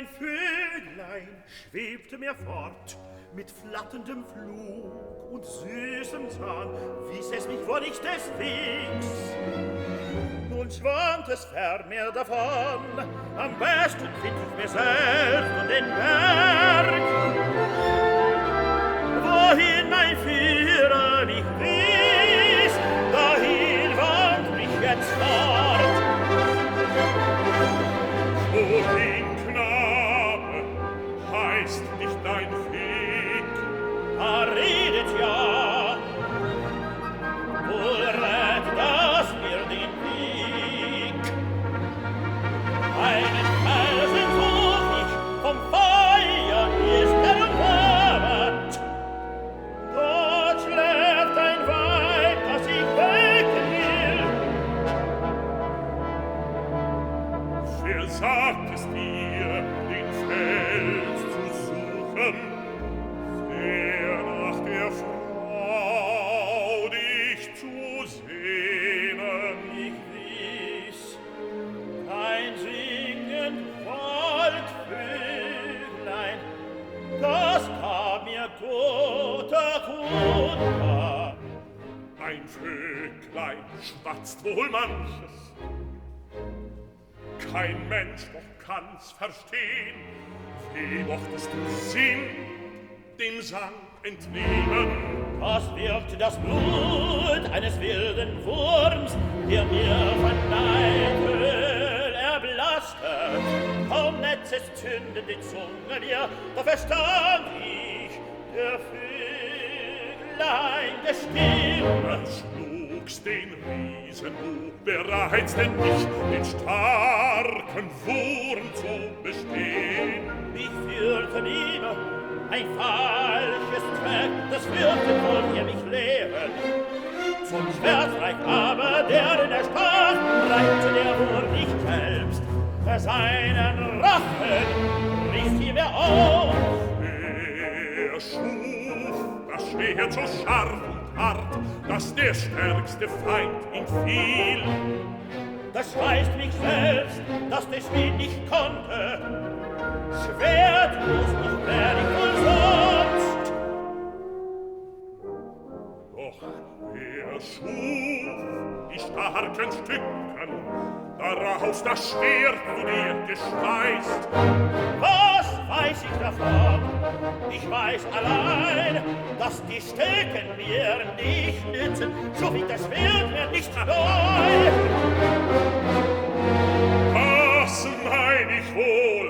Ein Vöglein schwebte mir fort, mit flatterndem Flug und süßem Sang, wies es mich vor nicht des Wegs. Nun schwant es fern mir davon, am besten find ich mir selbst und den Berg. Wohin mein Führer mich wies, dahin wandt mich jetzt fort. Wohin, Knabe, heißt nicht dein Weg? Da redet ja, wohl rät das mir den Weg. Einen Felsen such ich, vom Feuer ist erwärmt. Dort schläft ein Weib, das ich wecken will. Wer sagt es dir, den Fels zu suchen? Wer nach der Frau dich zu sehnen? Ich wies kein singend Waldvöglein, das kam mir toter Kunde. Ein Vöglein schwatzt wohl manches, kein Mensch doch kann's verstehen. Wie mochtest du Sinn dem Sang entnehmen? Was wirkte das Blut eines wilden Wurms, der mir von Neidöl erblasste? Kaum Netzes zündende Zunge mir, da verstand ich der Vöglein Stimme. Schlug's den Riesen hoch, wer reizt denn mich, den starken Wurm zu bestehen? Mich führte nieder ein falsches Zweck, das führte wohl ihr mich lehren. Zum Schwertreich aber, der in der Stadt reite der wohl nicht selbst. Für seinen Rachen rief ihm er auf. Er schuf das Schwert so scharf und hart, dass der stärkste Feind ihm fiel. Das weist mich selbst, dass der Schmied nicht konnte. Schwertlos nicht wär ich wohl sonst. Doch er schuf die starken Stücken, daraus das Schwert zu dir geschweißt. Was weiß ich davon? Ich weiß allein, dass die Stücken mir nicht nützen, so wie das Schwert mir nicht läuft. Das mein ich wohl,